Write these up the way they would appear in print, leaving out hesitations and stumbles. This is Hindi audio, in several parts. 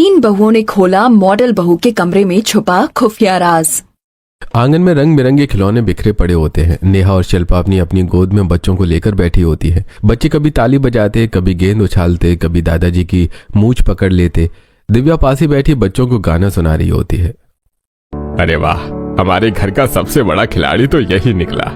तीन बहुओं ने खोला मॉडल बहू के कमरे में छुपा खुफिया राज। आंगन में रंग बिरंगे खिलौने बिखरे पड़े होते हैं। नेहा और शिल्पा अपनी अपनी गोद में बच्चों को लेकर बैठी होती है। बच्चे कभी ताली बजाते, कभी गेंद उछालते, कभी दादाजी की मूंछ पकड़ लेते। दिव्या पास ही बैठी बच्चों को गाना सुना रही होती है। अरे वाह, हमारे घर का सबसे बड़ा खिलाड़ी तो यही निकला।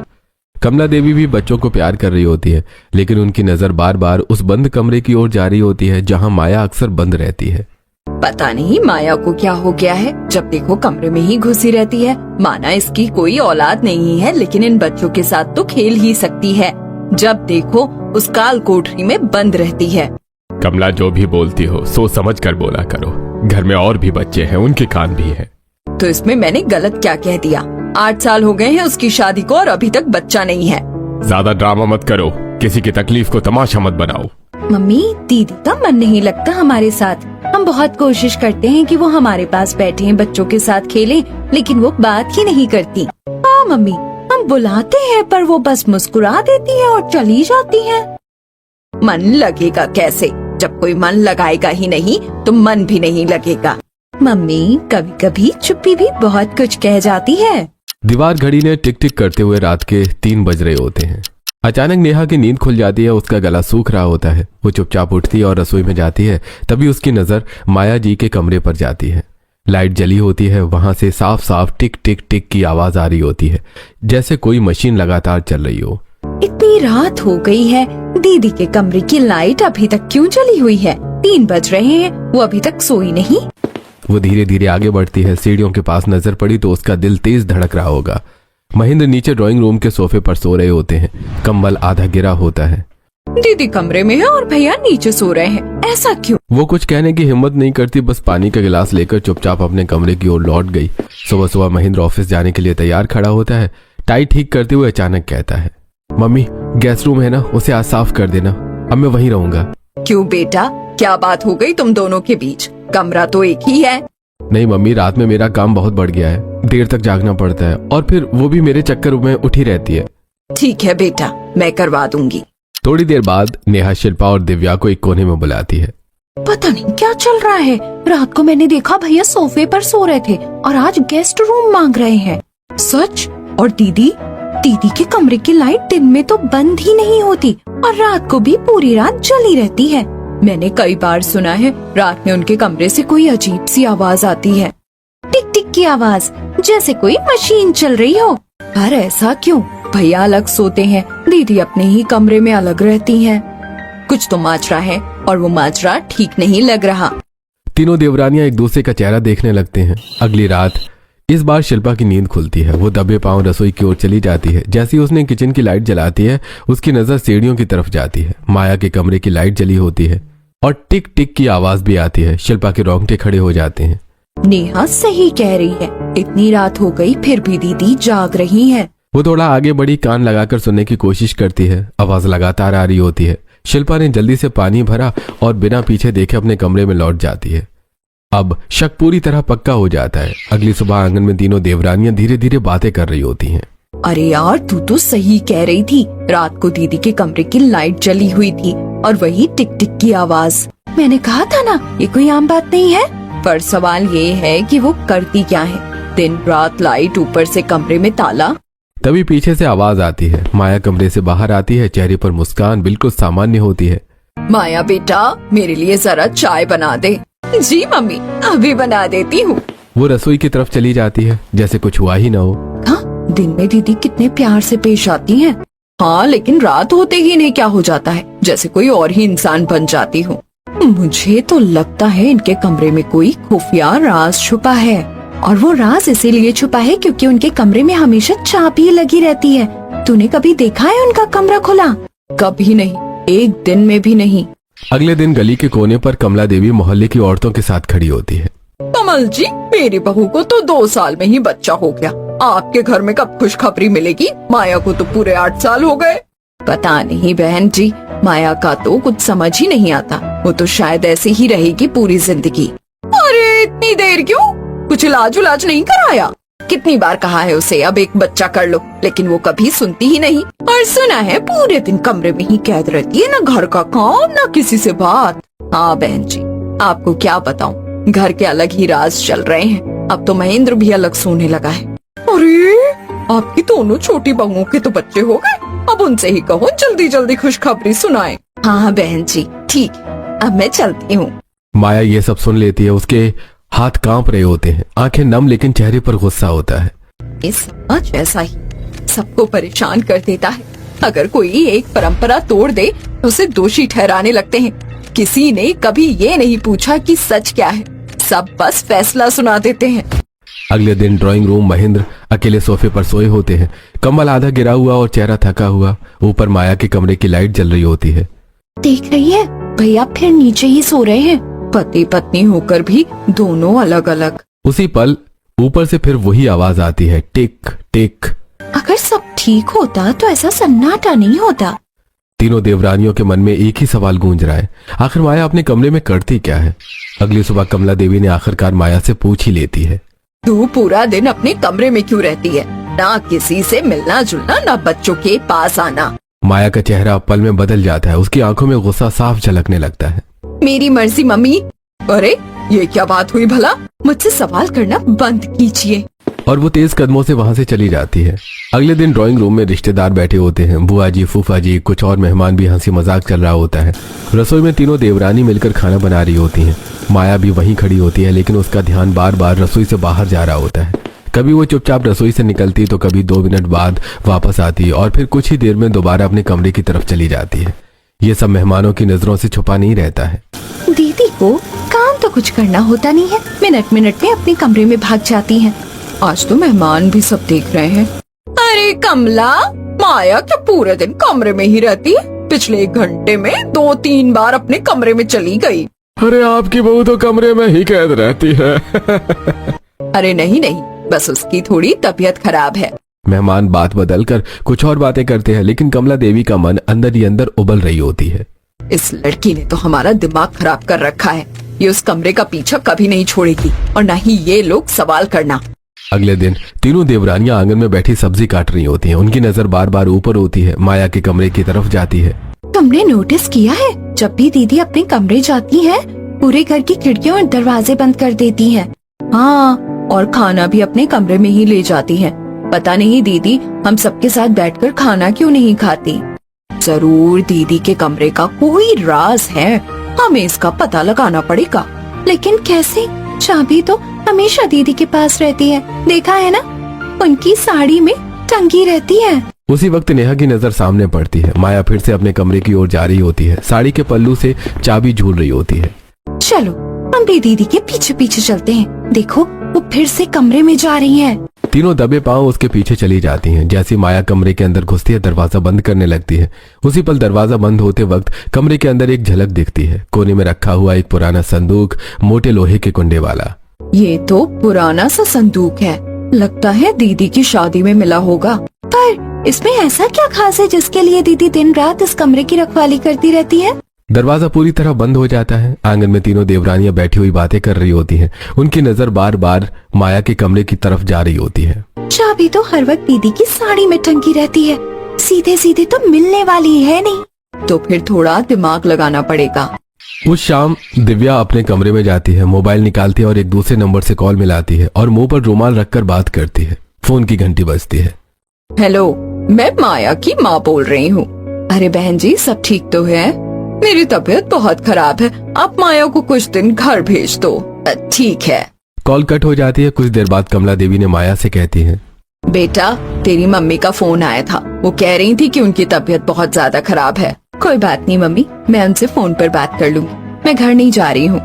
कमला देवी भी बच्चों को प्यार कर रही होती है, लेकिन उनकी नजर बार बार उस बंद कमरे की ओर जा रही होती है जहां माया अक्सर बंद रहती है। पता नहीं माया को क्या हो गया है, जब देखो कमरे में ही घुसी रहती है। माना इसकी कोई औलाद नहीं है, लेकिन इन बच्चों के साथ तो खेल ही सकती है। जब देखो उस काल कोठरी में बंद रहती है। कमला, जो भी बोलती हो सोच समझ कर बोला करो। घर में और भी बच्चे हैं, उनके कान भी है। तो इसमें मैंने गलत क्या कह दिया? 8 साल हो गए हैं उसकी शादी को और अभी तक बच्चा नहीं है। ज्यादा ड्रामा मत करो, किसी की तकलीफ को तमाशा मत बनाओ। मम्मी, दीदी का मन नहीं लगता हमारे साथ। हम बहुत कोशिश करते हैं कि वो हमारे पास बैठे बच्चों के साथ खेलें, लेकिन वो बात ही नहीं करती। हाँ मम्मी, हम बुलाते हैं पर वो बस मुस्कुरा देती है और चली जाती है। मन लगेगा कैसे? जब कोई मन लगाएगा ही नहीं तो मन भी नहीं लगेगा। मम्मी, कभी कभी चुप्पी भी बहुत कुछ कह जाती है। दीवार घड़ी ने टिक टिक करते हुए रात के 3 बज रहे होते हैं। अचानक नेहा की नींद खुल जाती है। उसका गला सूख रहा होता है। वो चुपचाप उठती है और रसोई में जाती है। तभी उसकी नजर माया जी के कमरे पर जाती है। लाइट जली होती है। वहां से साफ साफ टिक टिक टिक की आवाज आ रही होती है, जैसे कोई मशीन लगातार चल रही हो। इतनी रात हो गई है, दीदी के कमरे की लाइट अभी तक क्यों जली हुई है? 3 बज रहे हैं, वो अभी तक सोई नहीं। वो धीरे धीरे आगे बढ़ती है। सीढ़ियों के पास नजर पड़ी तो उसका दिल तेज धड़क रहा होगा। महेंद्र नीचे ड्राइंग रूम के सोफे पर सो रहे होते हैं। कंबल आधा गिरा होता है। दीदी कमरे में है और भैया नीचे सो रहे हैं, ऐसा क्यों? वो कुछ कहने की हिम्मत नहीं करती, बस पानी का गिलास लेकर चुपचाप अपने कमरे की ओर लौट गई। सुबह सुबह महेंद्र ऑफिस जाने के लिए तैयार खड़ा होता है। टाई ठीक करते हुए अचानक कहता है, मम्मी, गैस रूम है ना, उसे आज साफ कर देना। अब मैं वहीं रहूंगा। क्यों बेटा, क्या बात हो गई तुम दोनों के बीच? कमरा तो एक ही है। नहीं मम्मी, रात में मेरा काम बहुत बढ़ गया है। देर तक जागना पड़ता है और फिर वो भी मेरे चक्कर में उठी रहती है। ठीक है बेटा, मैं करवा दूंगी। थोड़ी देर बाद नेहा शिल्पा और दिव्या को एक कोने में बुलाती है। पता नहीं क्या चल रहा है। रात को मैंने देखा भैया सोफे पर सो रहे थे और आज गेस्ट रूम मांग रहे हैं। सच? और दीदी के कमरे की लाइट दिन में तो बंद ही नहीं होती और रात को भी पूरी रात जली रहती है। मैंने कई बार सुना है रात में उनके कमरे से कोई अजीब सी आवाज आती है। टिक टिक की आवाज, जैसे कोई मशीन चल रही हो। पर ऐसा क्यों? भैया अलग सोते हैं, दीदी अपने ही कमरे में अलग रहती हैं। कुछ तो माजरा है और वो माजरा ठीक नहीं लग रहा। तीनों देवरानियां एक दूसरे का चेहरा देखने लगते हैं। अगली रात इस बार शिल्पा की नींद खुलती है। वो दबे पांव रसोई की ओर चली जाती है। जैसे ही उसने किचन की लाइट जलाती है, उसकी नजर सीढ़ियों की तरफ जाती है। माया के कमरे की लाइट जली होती है और टिक टिक की आवाज भी आती है। शिल्पा के रोंगटे खड़े हो जाते हैं। नेहा सही कह रही है, इतनी रात हो गई फिर भी दीदी जाग रही है। वो थोड़ा आगे बढ़ी, कान लगाकर सुनने की कोशिश करती है। आवाज लगातार आ रही होती है। शिल्पा ने जल्दी से पानी भरा और बिना पीछे देखे अपने कमरे में लौट जाती है। अब शक पूरी तरह पक्का हो जाता है। अगली सुबह आंगन में तीनों देवरानियां धीरे धीरे बातें कर रही होती हैं। अरे यार, तू तो सही कह रही थी। रात को दीदी के कमरे की लाइट जली हुई थी और वही टिक टिक की आवाज। मैंने कहा था ना, ये कोई आम बात नहीं है। पर सवाल ये है कि वो करती क्या है? दिन रात लाइट, ऊपर से कमरे में ताला। तभी पीछे से आवाज आती है। माया कमरे से बाहर आती है। चेहरे पर मुस्कान बिल्कुल सामान्य होती है। माया बेटा, मेरे लिए जरा चाय बना दे। जी मम्मी, अभी बना देती हूँ। वो रसोई की तरफ चली जाती है, जैसे कुछ हुआ ही ना हो। हाँ, दिन में दीदी कितने प्यार से पेश आती हैं। हाँ, लेकिन रात होते ही नहीं क्या हो जाता है, जैसे कोई और ही इंसान बन जाती हूँ। मुझे तो लगता है इनके कमरे में कोई खुफिया राज छुपा है। और वो राज इसीलिए छुपा है क्योंकि उनके कमरे में हमेशा चाबी लगी रहती है। तूने कभी देखा है उनका कमरा खुला? कभी नहीं, एक दिन में भी नहीं। अगले दिन गली के कोने पर कमला देवी मोहल्ले की औरतों के साथ खड़ी होती है। कमल जी, मेरी बहू को तो 2 साल में ही बच्चा हो गया। आपके घर में कब खुशखबरी मिलेगी? माया को तो पूरे 8 साल हो गए। पता नहीं बहन जी, माया का तो कुछ समझ ही नहीं आता। वो तो शायद ऐसे ही रहेगी पूरी जिंदगी। अरे इतनी देर क्यों? कुछ इलाज उलाज नहीं कराया? कितनी बार कहा है उसे अब एक बच्चा कर लो, लेकिन वो कभी सुनती ही नहीं। और सुना है पूरे दिन कमरे में ही कैद रहती है, ना घर का काम ना किसी से बात। हाँ बहन जी, आपको क्या बताऊं, घर के अलग ही राज चल रहे हैं। अब तो महेंद्र भी अलग सोने लगा है। अरे आपकी दोनों छोटी बहुओं के तो बच्चे हो गए, अब उनसे ही कहो जल्दी जल्दी खुशखबरी सुनाएं। हाँ बहन जी ठीक है, अब मैं चलती हूँ। माया ये सब सुन लेती है। उसके हाथ कांप रहे होते हैं, आंखें नम, लेकिन चेहरे पर गुस्सा होता है। इस समाज ऐसा ही सबको परेशान कर देता है। अगर कोई एक परंपरा तोड़ दे तो उसे दोषी ठहराने लगते हैं। किसी ने कभी ये नहीं पूछा कि सच क्या है, सब बस फैसला सुना देते हैं। अगले दिन ड्राइंग रूम, महेंद्र अकेले सोफे पर सोए होते हैं, कम्बल आधा गिरा हुआ और चेहरा थका हुआ। ऊपर माया के कमरे की लाइट जल रही होती है। देख रही है भैया फिर नीचे ही सो रहे हैं। पति पत्नी होकर भी दोनों अलग अलग। उसी पल ऊपर से फिर वही आवाज आती है, टिक टिक। अगर सब ठीक होता तो ऐसा सन्नाटा नहीं होता। तीनों देवरानियों के मन में एक ही सवाल गूंज रहा है, आखिर माया अपने कमरे में करती क्या है। अगली सुबह कमला देवी ने आखिरकार माया से पूछ ही लेती है, तू पूरा दिन अपने कमरे में क्यों रहती है? ना किसी से मिलना जुलना, ना बच्चों के पास आना। माया का चेहरा पल में बदल जाता है। उसकी आंखों में गुस्सा साफ झलकने लगता है। मेरी मर्जी मम्मी। अरे ये क्या बात हुई भला? मुझसे सवाल करना बंद कीजिए। और वो तेज कदमों से वहां से चली जाती है। अगले दिन ड्राइंग रूम में रिश्तेदार बैठे होते हैं, बुआ जी, फूफा जी, कुछ और मेहमान भी। हंसी मजाक चल रहा होता है। रसोई में तीनों देवरानी मिलकर खाना बना रही होती हैं। माया भी वहीं खड़ी होती है, लेकिन उसका ध्यान बार बार रसोई से बाहर जा रहा होता है। कभी वो चुपचाप रसोई से निकलती तो कभी 2 मिनट बाद वापस आती और फिर कुछ ही देर में दोबारा अपने कमरे की तरफ चली जाती है। ये सब मेहमानों की नजरों से छुपा नहीं रहता है। दीदी को काम तो कुछ करना होता नहीं है, मिनट मिनट में अपने कमरे में भाग जाती हैं। आज तो मेहमान भी सब देख रहे हैं। अरे कमला, माया क्या पूरे दिन कमरे में ही रहती है? पिछले 1 घंटे में 2-3 बार अपने कमरे में चली गई। अरे आपकी बहू तो कमरे में ही कैद रहती है। अरे नहीं नहीं, बस उसकी थोड़ी तबीयत खराब है। मेहमान बात बदलकर कुछ और बातें करते हैं, लेकिन कमला देवी का मन अंदर ही अंदर उबल रही होती है। इस लड़की ने तो हमारा दिमाग खराब कर रखा है। ये उस कमरे का पीछा कभी नहीं छोड़ेगी और न ही ये लोग सवाल करना। अगले दिन तीनों देवरानियां आंगन में बैठी सब्जी काट रही होती हैं। उनकी नजर बार बार ऊपर होती है, माया के कमरे की तरफ जाती है। तुमने नोटिस किया है, जब भी दीदी अपने कमरे जाती है पूरे घर की खिड़कियां और दरवाजे बंद कर देती है। हाँ, और खाना भी अपने कमरे में ही ले जाती है। पता नहीं दीदी हम सबके साथ बैठकर खाना क्यों नहीं खाती। जरूर दीदी के कमरे का कोई राज है, हमें इसका पता लगाना पड़ेगा। लेकिन कैसे? चाबी तो हमेशा दीदी के पास रहती है, देखा है ना, उनकी साड़ी में टंगी रहती है। उसी वक्त नेहा की नजर सामने पड़ती है। माया फिर से अपने कमरे की ओर जा रही होती है। साड़ी के पल्लू से चाबी झूल रही होती है। चलो हम भी दीदी के पीछे पीछे चलते हैं, देखो वो फिर से कमरे में जा रही है। तीनों दबे पांव उसके पीछे चली जाती हैं। जैसी माया कमरे के अंदर घुसती है, दरवाजा बंद करने लगती है। उसी पल दरवाजा बंद होते वक्त कमरे के अंदर एक झलक दिखती है। कोने में रखा हुआ एक पुराना संदूक, मोटे लोहे के कुंडे वाला। ये तो पुराना सा संदूक है, लगता है दीदी की शादी में मिला होगा। पर इसमें ऐसा क्या खास है जिसके लिए दीदी दिन रात इस कमरे की रखवाली करती रहती है? दरवाजा पूरी तरह बंद हो जाता है। आंगन में तीनों देवरानियां बैठी हुई बातें कर रही होती हैं। उनकी नजर बार बार माया के कमरे की तरफ जा रही होती है। चाबी तो हर वक्त दीदी की साड़ी में टंगी रहती है, सीधे सीधे तो मिलने वाली है नहीं। तो फिर थोड़ा दिमाग लगाना पड़ेगा। उस शाम दिव्या अपने कमरे में जाती है, मोबाइल निकालती है और एक दूसरे नंबर से कॉल मिलाती है और मुंह पर रुमाल रखकर बात करती है। फोन की घंटी बजती है। हेलो, मैं माया की माँ बोल रही हूँ। अरे बहन जी, सब ठीक तो है? मेरी तबीयत बहुत खराब है, आप माया को कुछ दिन घर भेज दो। ठीक है। कॉल कट हो जाती है। कुछ देर बाद कमला देवी ने माया से कहती है, बेटा तेरी मम्मी का फोन आया था, वो कह रही थी कि उनकी तबीयत बहुत ज्यादा खराब है। कोई बात नहीं मम्मी, मैं उनसे फोन पर बात कर लूंगी, मैं घर नहीं जा रही हूँ।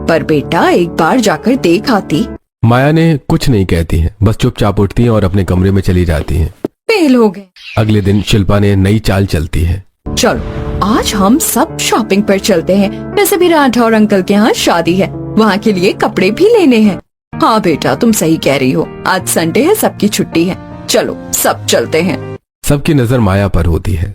पर बेटा एक बार जाकर देख आती। माया ने कुछ नहीं कहती है, बस चुपचाप उठती है और अपने कमरे में चली जाती है। फेल हो गए। अगले दिन शिल्पा ने नई चाल चलती है। चलो आज हम सब शॉपिंग पर चलते हैं। वैसे भी राठौर अंकल के यहाँ शादी है, वहाँ के लिए कपड़े भी लेने हैं। हाँ बेटा तुम सही कह रही हो, आज संडे है, सबकी छुट्टी है। चलो सब चलते हैं। सबकी नजर माया पर होती है।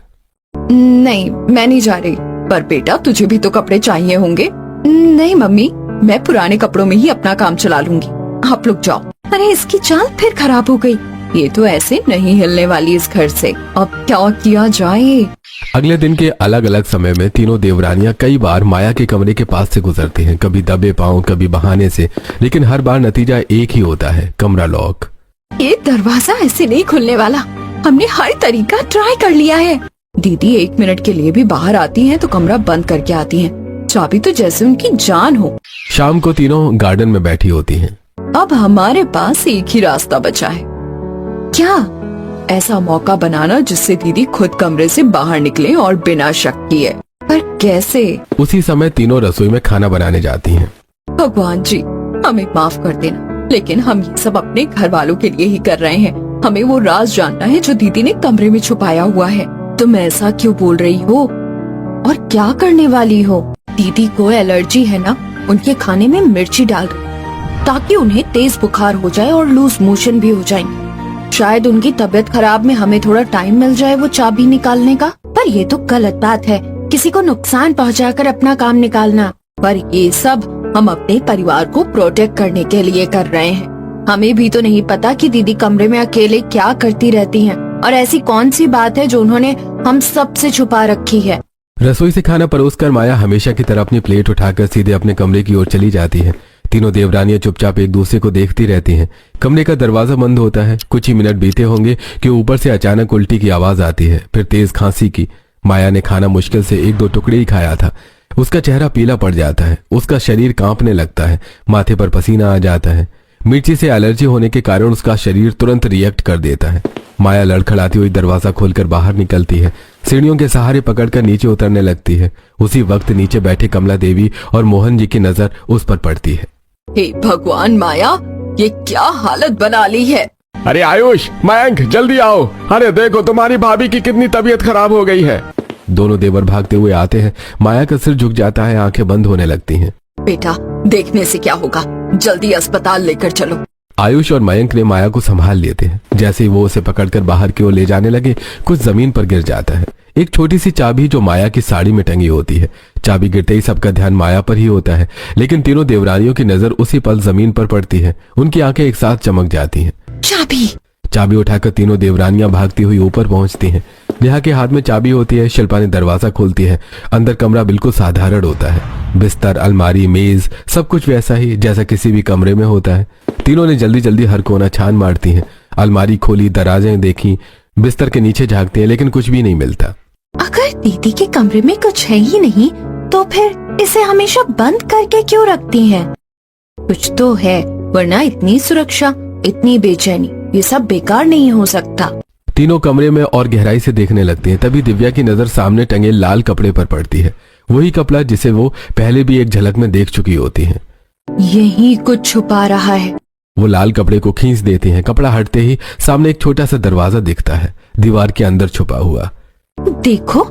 नहीं मैं नहीं जा रही। पर बेटा तुझे भी तो कपड़े चाहिए होंगे। नहीं मम्मी, मैं पुराने कपड़ों में ही अपना काम चला लूंगी, आप लोग जाओ। अरे इसकी चाल फिर खराब हो गई, ये तो ऐसे नहीं हिलने वाली इस घर से, अब क्या किया जाए? अगले दिन के अलग अलग समय में तीनों देवरानियां कई बार माया के कमरे के पास से गुजरती हैं, कभी दबे पांव, कभी बहाने से, लेकिन हर बार नतीजा एक ही होता है, कमरा लॉक। ये दरवाजा ऐसे नहीं खुलने वाला, हमने हर तरीका ट्राई कर लिया है। दीदी 1 मिनट के लिए भी बाहर आती हैं तो कमरा बंद करके आती हैं। चाबी तो जैसे उनकी जान हो। शाम को तीनों गार्डन में बैठी होती हैं। अब हमारे पास एक ही रास्ता बचा है। क्या? ऐसा मौका बनाना जिससे दीदी खुद कमरे से बाहर निकले और बिना शक किए। पर कैसे? उसी समय तीनों रसोई में खाना बनाने जाती हैं। भगवान जी, हमें माफ कर देना, लेकिन हम ये सब अपने घर वालों के लिए ही कर रहे हैं। हमें वो राज जानना है जो दीदी ने कमरे में छुपाया हुआ है। तुम ऐसा क्यों बोल रही हो? और क्या करने वाली हो? दीदी को एलर्जी है ना, उनके खाने में मिर्ची डाल दो ताकि उन्हें तेज बुखार हो जाए और लूज मोशन भी हो जाएंगे। शायद उनकी तबीयत खराब में हमें थोड़ा टाइम मिल जाए वो चाबी निकालने का। पर ये तो गलत बात है, किसी को नुकसान पहुंचाकर अपना काम निकालना। पर ये सब हम अपने परिवार को प्रोटेक्ट करने के लिए कर रहे हैं। हमें भी तो नहीं पता कि दीदी कमरे में अकेले क्या करती रहती हैं, और ऐसी कौन सी बात है जो उन्होंने हम सबसे छुपा रखी है। रसोई से खाना परोसकर माया हमेशा की तरह अपनी प्लेट उठाकर सीधे अपने कमरे की ओर चली जाती है। तीनों देवरानियां चुपचाप एक दूसरे को देखती रहती हैं। कमरे का दरवाजा बंद होता है। कुछ ही मिनट बीते होंगे कि ऊपर से अचानक उल्टी की आवाज आती है, फिर तेज खांसी की। माया ने खाना मुश्किल से 1-2 टुकड़े ही खाया था। उसका चेहरा पीला पड़ जाता है, उसका शरीर कांपने लगता है, माथे पर पसीना आ जाता है। मिर्ची से एलर्जी होने के कारण उसका शरीर तुरंत रिएक्ट कर देता है। माया लड़खड़ाती हुई दरवाजा खोलकर बाहर निकलती है, सीढ़ियों के सहारे पकड़कर नीचे उतरने लगती है। उसी वक्त नीचे बैठे कमला देवी और मोहन जी की नजर उस पर पड़ती है। हे भगवान माया, ये क्या हालत बना ली है। अरे आयुष, मयंक, जल्दी आओ। अरे देखो तुम्हारी भाभी की कितनी तबीयत खराब हो गई है। दोनों देवर भागते हुए आते हैं। माया का सिर झुक जाता है, आंखें बंद होने लगती हैं। बेटा, देखने से क्या होगा, जल्दी अस्पताल लेकर चलो। आयुष और मयंक ने माया को संभाल लेते हैं। जैसे ही वो उसे पकड़कर बाहर की ओर ले जाने लगे, कुछ जमीन पर गिर जाता है। एक छोटी सी चाबी जो माया की साड़ी में टंगी होती है। चाबी गिरते ही सबका ध्यान माया पर ही होता है, लेकिन तीनों देवरानियों की नजर उसी पल जमीन पर पड़ती है। उनकी आंखें एक साथ चमक जाती हैं। चाबी उठाकर तीनों देवरानियां भागती हुई ऊपर पहुंचती हैं। नेहा के हाथ में चाबी होती है। शिल्पा ने दरवाजा खोलती है। अंदर कमरा बिल्कुल साधारण होता है। बिस्तर, अलमारी, मेज, सब कुछ वैसा ही जैसा किसी भी कमरे में होता है। तीनों ने जल्दी जल्दी हर कोना छान मारती हैं। अलमारी खोली, दराजें देखी, बिस्तर के नीचे झांकती हैं, लेकिन कुछ भी नहीं मिलता। अगर दीदी के कमरे में कुछ है ही नहीं तो फिर इसे हमेशा बंद करके क्यों रखती हैं? कुछ तो है, वरना इतनी सुरक्षा, इतनी बेचैनी, ये सब बेकार नहीं हो सकता। तीनों कमरे में और गहराई से देखने लगती हैं। तभी दिव्या की नजर सामने टंगे लाल कपड़े पर पड़ती है। वही कपड़ा जिसे वो पहले भी एक झलक में देख चुकी होती हैं। यही कुछ छुपा रहा है। वो लाल कपड़े को खींच देती हैं। कपड़ा हटते ही सामने एक छोटा सा दरवाजा दिखता है, दीवार के अंदर छुपा हुआ। देखो,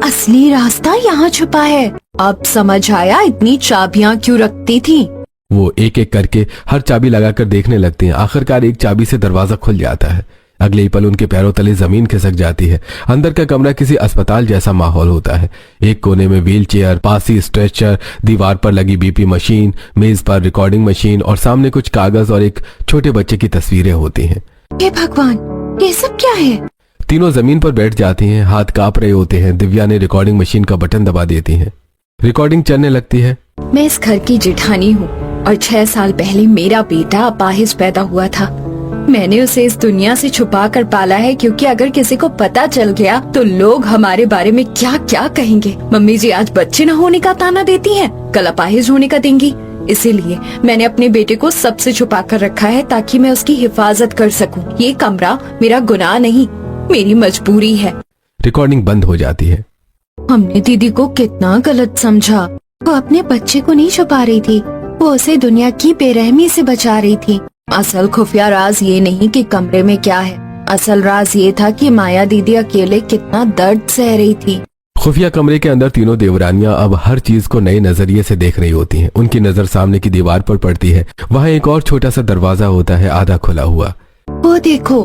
असली रास्ता यहाँ छुपा है। अब समझ आया इतनी चाबियां क्यों रखती थी। वो एक एक करके हर चाबी लगाकर देखने लगती हैं। आखिरकार एक चाबी से दरवाजा खुल जाता है। अगले ही पल उनके पैरों तले जमीन खिसक जाती है। अंदर का कमरा किसी अस्पताल जैसा माहौल होता है। एक कोने में व्हील चेयर, पास ही स्ट्रेचर, दीवार पर लगी बीपी मशीन, मेज पर रिकॉर्डिंग मशीन और सामने कुछ कागज और एक छोटे बच्चे की तस्वीरें होती हैं। हे भगवान, ये सब क्या है? तीनों जमीन पर बैठ जाती हैं। हाथ कांप रहे होते हैं। दिव्या ने रिकॉर्डिंग मशीन का बटन दबा देती है। रिकॉर्डिंग चलने लगती है। मैं इस घर की जेठानी हूँ और 6 साल पहले मेरा बेटा अपाहिज पैदा हुआ था। मैंने उसे इस दुनिया से छुपा कर पाला है, क्योंकि अगर किसी को पता चल गया तो लोग हमारे बारे में क्या क्या कहेंगे। मम्मी जी आज बच्चे न होने का ताना देती हैं, कल अपाहिज होने का देंगी। इसीलिए मैंने अपने बेटे को सबसे छुपा कर रखा है ताकि मैं उसकी हिफाजत कर सकूं। ये कमरा मेरा गुनाह नहीं, मेरी मजबूरी है। रिकॉर्डिंग बंद हो जाती है। हमने दीदी को कितना गलत समझा। वो अपने बच्चे को नहीं छुपा रही थी, वो उसे दुनिया की बेरहमी से बचा रही थी। असल खुफिया राज ये नहीं कि कमरे में क्या है, असल राज ये था कि माया दीदी अकेले कितना दर्द सह रही थी। खुफिया कमरे के अंदर तीनों देवरानियां अब हर चीज को नए नजरिए से देख रही होती हैं। उनकी नजर सामने की दीवार पर पड़ती है। वहाँ एक और छोटा सा दरवाजा होता है, आधा खुला हुआ। वो देखो,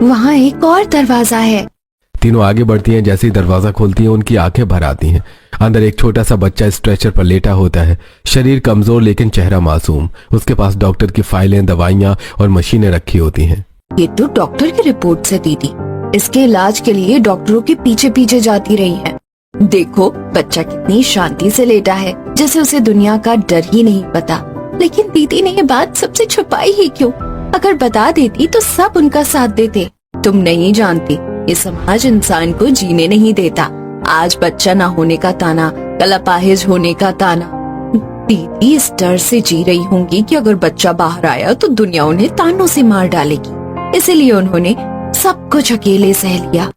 वहाँ एक और दरवाजा है। तीनों आगे बढ़ती हैं। जैसे ही दरवाजा खोलती हैं, उनकी आंखें भर आती हैं। अंदर एक छोटा सा बच्चा स्ट्रेचर पर लेटा होता है। शरीर कमजोर लेकिन चेहरा मासूम। उसके पास डॉक्टर की फाइलें, दवाइयाँ और मशीनें रखी होती हैं। ये तो डॉक्टर की रिपोर्ट से दीदी, इसके इलाज के लिए डॉक्टरों के पीछे पीछे जाती रही हैं। देखो बच्चा कितनी शांति से लेटा है, जैसे उसे दुनिया का डर ही नहीं पता। लेकिन दीदी ने ये बात सबसे छुपाई ही क्यों? अगर बता देती तो सब उनका साथ देते। तुम नहीं जानती, ये समाज इंसान को जीने नहीं देता। आज बच्चा ना होने का ताना, कल अपाहिज होने का ताना। दीदी इस डर से जी रही होंगी कि अगर बच्चा बाहर आया तो दुनिया उन्हें तानों से मार डालेगी। इसीलिए उन्होंने सब कुछ अकेले सह लिया।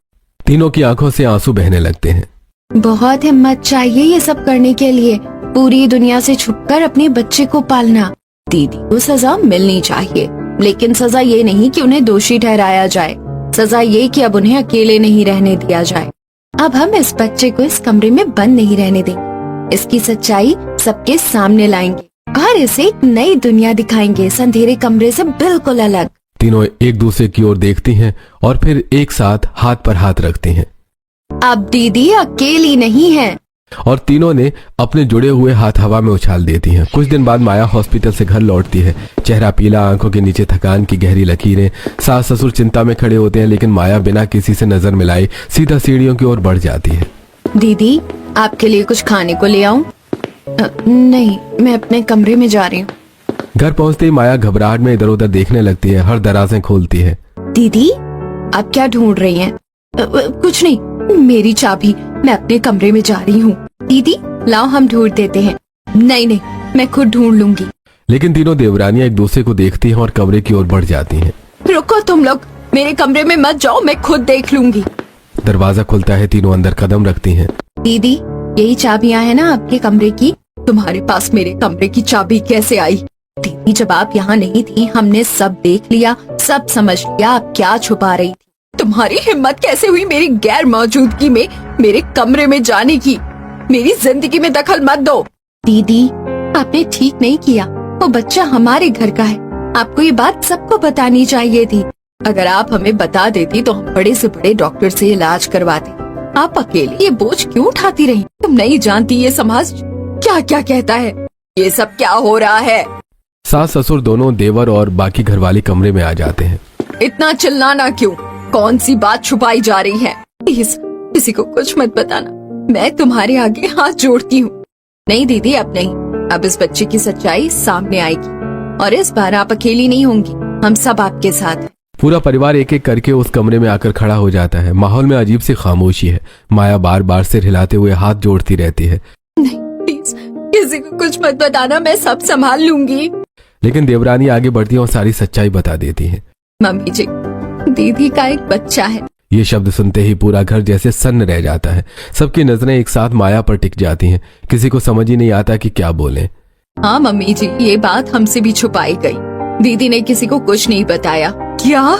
तीनों की आंखों से आंसू बहने लगते हैं। बहुत हिम्मत चाहिए ये सब करने के लिए, पूरी दुनिया से छुपकर अपने बच्चे को पालना। दीदी को सजा मिलनी चाहिए, लेकिन सजा ये नहीं कि उन्हें दोषी ठहराया जाए। सजा ये कि अब उन्हें अकेले नहीं रहने दिया जाए। अब हम इस बच्चे को इस कमरे में बंद नहीं रहने देंगे। इसकी सच्चाई सबके सामने लाएंगे और इसे एक नई दुनिया दिखाएंगे, इस अंधेरे कमरे से बिल्कुल अलग। तीनों एक दूसरे की ओर देखती हैं और फिर एक साथ हाथ पर हाथ रखती हैं। अब दीदी अकेली नहीं है। और तीनों ने अपने जुड़े हुए हाथ हवा में उछाल देती हैं। कुछ दिन बाद माया हॉस्पिटल से घर लौटती है। चेहरा पीला, आंखों के नीचे थकान की गहरी लकीरें। सास ससुर चिंता में खड़े होते हैं, लेकिन माया बिना किसी से नजर मिलाए सीधा सीढ़ियों की ओर बढ़ जाती है। दीदी आपके लिए कुछ खाने को ले आऊं? नहीं, मैं अपने कमरे में जा रही हूँ। घर पहुंचते ही माया घबराहट में इधर उधर देखने लगती है, हर दराजें खोलती है। दीदी आप क्या ढूंढ रही हैं? कुछ नहीं, मेरी चाबी, मैं अपने कमरे में जा रही हूँ। दीदी लाओ हम ढूंढ देते हैं। नहीं नहीं, मैं खुद ढूंढ लूंगी। लेकिन तीनों देवरानियां एक दूसरे को देखती हैं और कमरे की ओर बढ़ जाती हैं। रुको तुम लोग, मेरे कमरे में मत जाओ, मैं खुद देख लूंगी। दरवाजा खुलता है, तीनों अंदर कदम रखती हैं। दीदी यही चाबियां है ना आपके कमरे की? तुम्हारे पास मेरे कमरे की चाबी कैसे आई? दीदी जब आप यहाँ नहीं थी हमने सब देख लिया, सब समझ लिया आप क्या छुपा रही थी। तुम्हारी हिम्मत कैसे हुई मेरी गैर मौजूदगी में मेरे कमरे में जाने की? मेरी जिंदगी में दखल मत दो। दीदी आपने ठीक नहीं किया, वो बच्चा हमारे घर का है। आपको ये बात सबको बतानी चाहिए थी। अगर आप हमें बता देती तो हम बड़े से बड़े डॉक्टर से इलाज करवाते। आप अकेले ये बोझ क्यों उठाती रही? तुम नहीं जानती ये समाज क्या क्या कहता है। ये सब क्या हो रहा है? सास ससुर दोनों, देवर और बाकी घरवाली कमरे में आ जाते हैं। इतना चिल्लाना क्यों? कौन सी बात छुपाई जा रही है? प्लीज किसी को कुछ मत बताना, मैं तुम्हारे आगे हाथ जोड़ती हूँ। नहीं दीदी अब नहीं, अब इस बच्चे की सच्चाई सामने आएगी और इस बार आप अकेली नहीं होंगी, हम सब आपके साथ हैं। पूरा परिवार एक एक करके उस कमरे में आकर खड़ा हो जाता है। माहौल में अजीब सी खामोशी है। माया बार बार सिर हिलाते हुए हाथ जोड़ती रहती है। नहीं प्लीज किसी को कुछ मत बताना, मैं सब संभाल लूंगी। लेकिन देवरानी आगे बढ़ती है और सारी सच्चाई बता देती है। मम्मी जी, दीदी का एक बच्चा है। ये शब्द सुनते ही पूरा घर जैसे सन्न रह जाता है। सबकी नजरें एक साथ माया पर टिक जाती हैं। किसी को समझ ही नहीं आता कि क्या बोलें। हाँ मम्मी जी, ये बात हमसे भी छुपाई गई। दीदी ने किसी को कुछ नहीं बताया। क्या?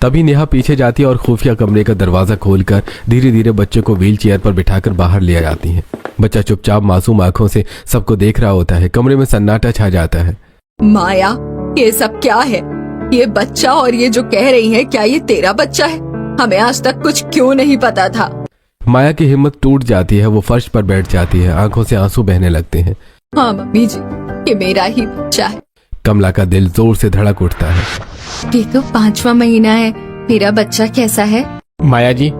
तभी नेहा पीछे जाती है और खुफिया कमरे का दरवाजा खोलकर धीरे धीरे बच्चे को व्हील चेयर पर बिठाकर बाहर ले जाती है। बच्चा चुपचाप मासूम आंखों से सबको देख रहा होता है। कमरे में सन्नाटा छा जाता है। माया, ये सब क्या है? ये बच्चा और ये जो कह रही है, क्या ये तेरा बच्चा है? हमें आज तक कुछ क्यों नहीं पता था? माया की हिम्मत टूट जाती है। वो फर्श पर बैठ जाती है, आंखों से आंसू बहने लगते हैं। हाँ मम्मी जी, ये मेरा ही बच्चा है। कमला का दिल जोर से धड़क उठता है। ये तो 5वां महीना है, मेरा बच्चा कैसा है? माया जी,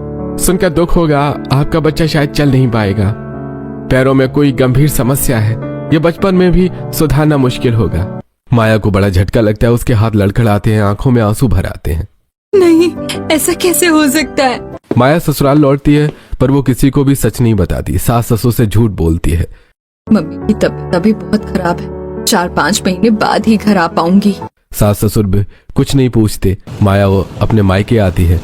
सुनकर दुख होगा, आपका बच्चा शायद चल नहीं पाएगा। पैरों में कोई गंभीर समस्या है। ये बचपन में भी सुधारना मुश्किल होगा। माया को बड़ा झटका लगता है। उसके हाथ लड़खड़ाते हैं, आंखों में आंसू भर आते हैं। नहीं, ऐसा कैसे हो सकता है? माया ससुराल लौटती है, पर वो किसी को भी सच नहीं बताती। सास ससुर से झूठ बोलती है। मम्मी की तबीयत अभी बहुत खराब है, 4-5 महीने बाद ही घर आ पाऊंगी। सास ससुर भी कुछ नहीं पूछते। माया वो अपने मायके आती है।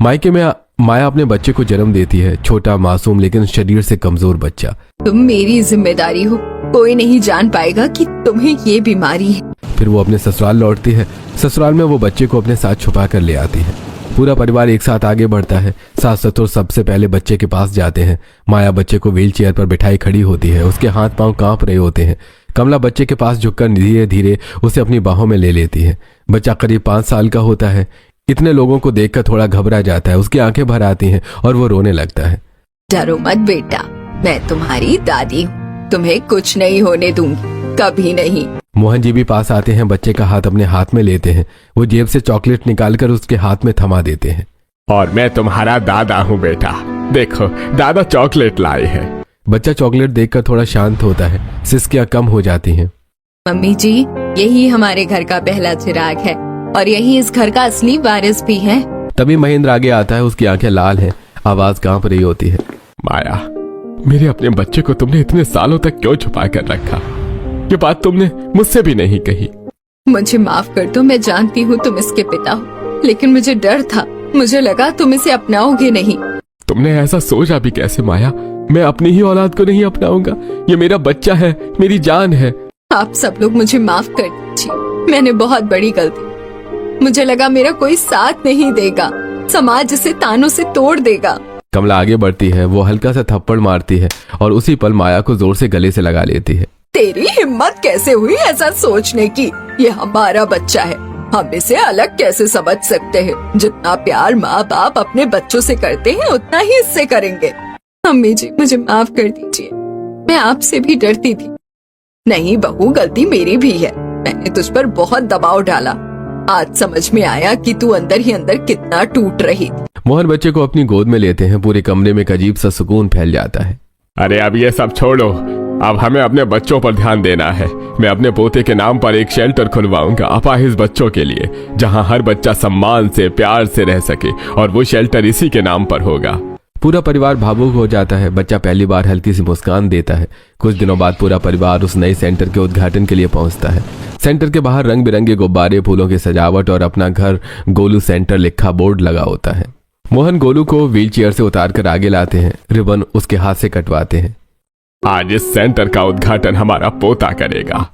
मायके में माया अपने बच्चे को जन्म देती है। छोटा, मासूम, लेकिन शरीर से कमजोर बच्चा। तुम मेरी जिम्मेदारी हो, कोई नहीं जान पाएगा कि तुम्हें ये बीमारी है। फिर वो अपने ससुराल लौटती है। ससुराल में वो बच्चे को अपने साथ छुपा कर ले आती है। पूरा परिवार एक साथ आगे बढ़ता है। सास ससुर सबसे पहले बच्चे के पास जाते हैं। माया बच्चे को व्हील चेयर पर बिठाई खड़ी होती है। उसके हाथ पांव कांप रहे होते हैं। कमला बच्चे के पास झुककर धीरे धीरे उसे अपनी बाहों में ले लेती है। बच्चा करीब 5 साल का होता है। इतने लोगों को देखकर थोड़ा घबरा जाता है। उसकी आंखें भर आती हैं और वो रोने लगता है। डरो मत बेटा, मैं तुम्हारी दादी हूँ, तुम्हें कुछ नहीं होने दूंगी, कभी नहीं। मोहन जी भी पास आते हैं। बच्चे का हाथ अपने हाथ में लेते हैं। वो जेब से चॉकलेट निकालकर उसके हाथ में थमा देते हैं। और मैं तुम्हारा दादा हूँ बेटा। देखो दादा चॉकलेट लाए हैं। बच्चा चॉकलेट देखकर थोड़ा शांत होता है, सिसकियां कम हो जाती हैं। मम्मी जी, यही हमारे घर का पहला चिराग है और यही इस घर का असली वारिस भी है। तभी महेंद्र आगे आता है, उसकी आंखें लाल हैं, आवाज कांप रही होती है। माया, मेरे अपने बच्चे को तुमने इतने सालों तक क्यों छुपा कर रखा? ये बात तुमने मुझसे भी नहीं कही। मुझे माफ कर दो, मैं जानती हूँ तुम इसके पिता हो, लेकिन मुझे डर था, मुझे लगा तुम इसे अपनाओगे नहीं। तुमने ऐसा सोचा भी कैसे माया? मैं अपनी ही औलाद को नहीं अपनाऊंगा। ये मेरा बच्चा है, मेरी जान है। आप सब लोग मुझे माफ कर दीजिए, मैंने बहुत बड़ी गलती। मुझे लगा मेरा कोई साथ नहीं देगा, समाज इसे तानों से तोड़ देगा। कमला आगे बढ़ती है, वो हल्का सा थप्पड़ मारती है और उसी पल माया को जोर से गले से लगा लेती है। तेरी हिम्मत कैसे हुई ऐसा सोचने की? ये हमारा बच्चा है, हम इसे अलग कैसे समझ सकते हैं? जितना प्यार माँ बाप अपने बच्चों से करते हैं उतना ही इससे करेंगे। अम्मी जी, मुझे माफ कर दीजिए, मैं आपसे भी डरती थी। नहीं बहू, गलती मेरी भी है, मैंने तुझ पर बहुत दबाव डाला। आज समझ में आया कि तू अंदर ही अंदर कितना टूट रही थी। मोहन बच्चे को अपनी गोद में लेते हैं, पूरे कमरे में एक अजीब सा सुकून फैल जाता है। अरे अब ये सब छोड़ो, अब हमें अपने बच्चों पर ध्यान देना है। मैं अपने पोते के नाम पर एक शेल्टर खुलवाऊंगा अपाहिज बच्चों के लिए, जहां हर बच्चा सम्मान से प्यार से रह सके, और वो शेल्टर इसी के नाम पर होगा। पूरा परिवार भावुक हो जाता है। बच्चा पहली बार हल्की सी मुस्कान देता है। कुछ दिनों बाद पूरा परिवार उस नए सेंटर के उद्घाटन के लिए पहुंचता है। सेंटर के बाहर रंग बिरंगे गुब्बारे, फूलों की सजावट और अपना घर गोलू सेंटर लिखा बोर्ड लगा होता है। मोहन गोलू को व्हील चेयर से उतारकर आगे लाते हैं, रिबन उसके हाथ से कटवाते हैं। आज इस सेंटर का उद्घाटन हमारा पोता करेगा।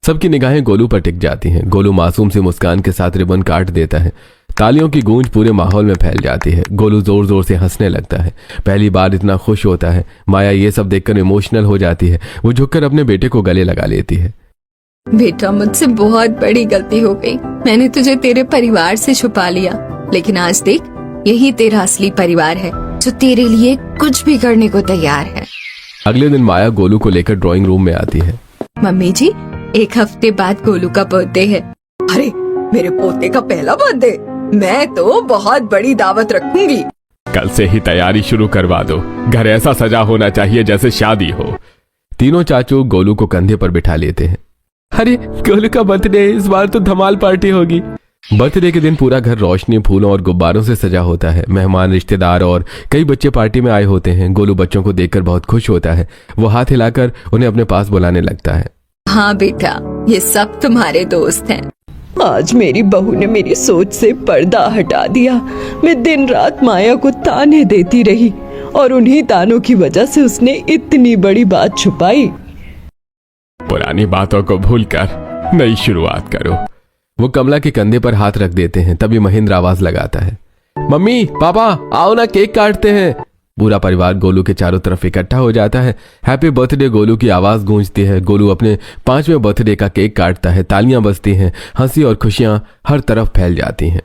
सबकी निगाहें गोलू पर टिक जाती हैं। गोलू मासूम सी मुस्कान के साथ रिबन काट देता है। तालियों की गूंज पूरे माहौल में फैल जाती है। गोलू जोर जोर से हंसने लगता है, पहली बार इतना खुश होता है। माया ये सब देखकर इमोशनल हो जाती है। वो झुककर अपने बेटे को गले लगा लेती है। बेटा, मुझसे बहुत बड़ी गलती हो गई, मैंने तुझे तेरे परिवार से छुपा लिया, लेकिन आज देख, यही तेरा असली परिवार है जो तेरे लिए कुछ भी करने को तैयार है। अगले दिन माया गोलू को लेकर ड्राइंग रूम में आती है। मम्मी जी, 1 हफ्ते बाद गोलू का बर्थडे है। अरे, मेरे पोते का पहला बर्थडे? मैं तो बहुत बड़ी दावत रखूंगी। कल से ही तैयारी शुरू करवा दो। घर ऐसा सजा होना चाहिए जैसे शादी हो। तीनों चाचू गोलू को कंधे पर बिठा लेते हैं। अरे गोलू का बर्थडे, इस बार तो धमाल पार्टी होगी। बर्थडे के दिन पूरा घर रोशनी, फूलों और गुब्बारों से सजा होता है। मेहमान, रिश्तेदार और कई बच्चे पार्टी में आए होते हैं। गोलू बच्चों को देखकर बहुत खुश होता है। वो हाथ हिलाकर उन्हें अपने पास बुलाने लगता है। हाँ बेटा, ये सब तुम्हारे दोस्त हैं। आज मेरी बहू ने मेरी सोच से पर्दा हटा दिया। मैं दिन रात माया को ताने देती रही और उन्हीं तानों की वजह से उसने इतनी बड़ी बात छुपाई। पुरानी बातों को भूलकर नई शुरुआत करो। वो कमला के कंधे पर हाथ रख देते हैं। तभी महेंद्र आवाज लगाता है, मम्मी पापा आओ ना, केक काटते हैं। पूरा परिवार गोलू के चारों तरफ इकट्ठा हो जाता है। हैप्पी बर्थडे गोलू की आवाज गूंजती है। गोलू अपने 5वें बर्थडे का केक काटता है। तालियां बजती हैं। हंसी और खुशियां हर तरफ फैल जाती हैं।